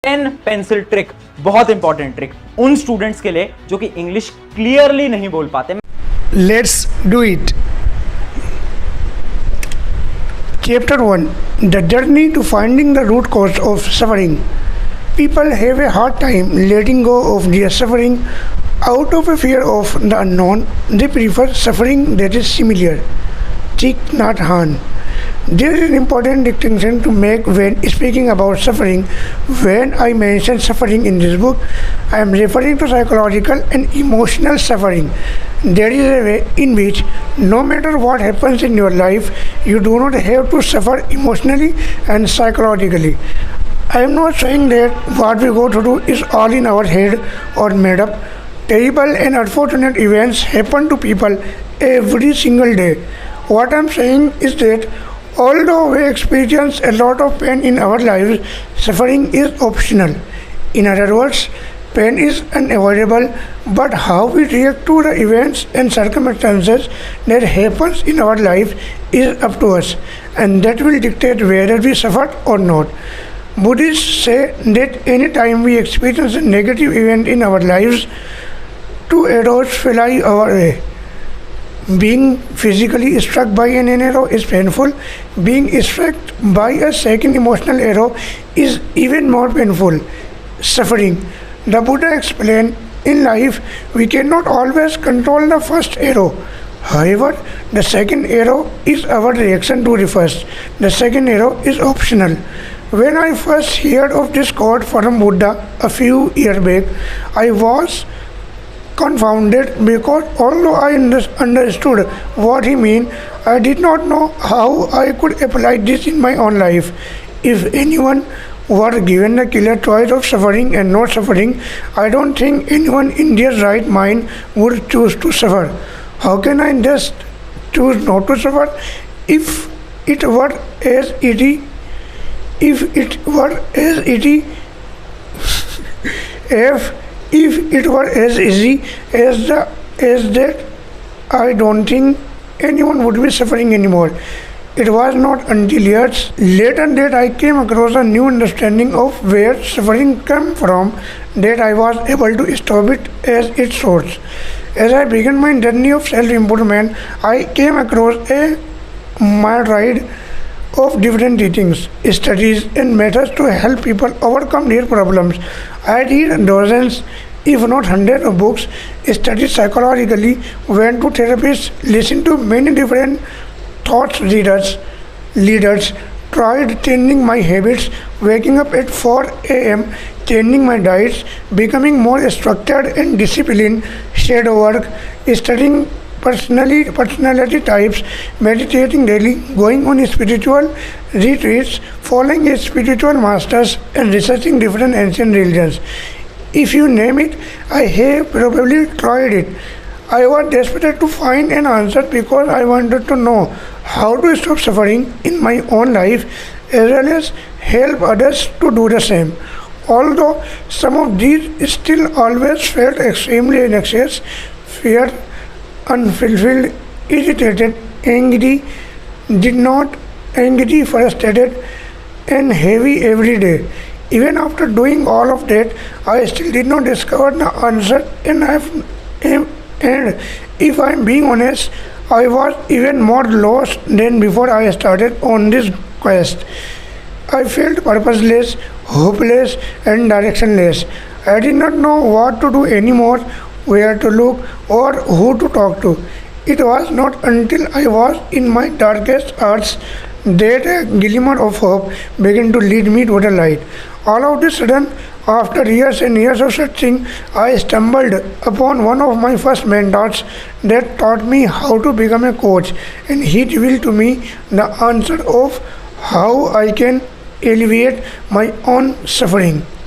Pen pencil trick, बहुत important trick उन students के लिए जो कि इंग्लिश क्लियरली नहीं बोल पाते। Let's do it. Chapter 1. The journey to finding the root cause of suffering. People have a hard time letting go of their suffering out of a fear of the unknown. They prefer suffering that is familiar. Thich Nhat Hanh. There is an important distinction to make when speaking about suffering. When I mention suffering in this book, I am referring to psychological and emotional suffering. There is a way in which no matter what happens in your life, you do not have to suffer emotionally and psychologically. I am not saying that what we go through is all in our head or made up. Terrible and unfortunate events happen to people every single day. What I am saying is that although we experience a lot of pain in our lives, suffering is optional. In other words, pain is unavoidable, but how we react to the events and circumstances that happens in our life is up to us, and that will dictate whether we suffer or not. Buddhists say that any time we experience a negative event in our lives, two arrows fly our way. Being physically struck by an arrow is painful. Being struck by a second emotional arrow is even more painful. Suffering. The Buddha explained, in life we cannot always control the first arrow. However, the second arrow is our reaction to the first. The second arrow is optional. When I first heard of this quote from Buddha a few years back, I was confounded because although I understood what he meant, I did not know how I could apply this in my own life. If anyone were given the killer choice of suffering and not suffering, I don't think anyone in their right mind would choose to suffer. How can I just choose not to suffer? If it were as easy, if it were as easy, if it were as easy as that, I don't think anyone would be suffering anymore. It was not until years later that I came across a new understanding of where suffering came from, that I was able to stop it as its source. As I began my journey of self-improvement, I came across a myriad of different teachings, studies and methods to help people overcome their problems. I read dozens, if not hundreds of books, studied psychologically, went to therapists, listened to many different thought leaders, tried changing my habits, waking up at 4 a.m., changing my diets, becoming more structured and disciplined, shadow work, studying personality types, meditating daily, going on spiritual retreats, following spiritual masters, and researching different ancient religions. If you name it, I have probably tried it. I was desperate to find an answer because I wanted to know how to stop suffering in my own life as well as help others to do the same. Although some of these still always felt extremely anxious, fear, unfulfilled, irritated, angry, frustrated, and heavy every day. Even after doing all of that, I still did not discover the answer, and if I am being honest, I was even more lost than before I started on this quest. I felt purposeless, hopeless, and directionless. I did not know what to do anymore, where to look, or who to talk to. It was not until I was in my darkest hours that a glimmer of hope began to lead me to the light. All of a sudden, after years and years of searching, I stumbled upon one of my first mentors that taught me how to become a coach, and he revealed to me the answer of how I can alleviate my own suffering.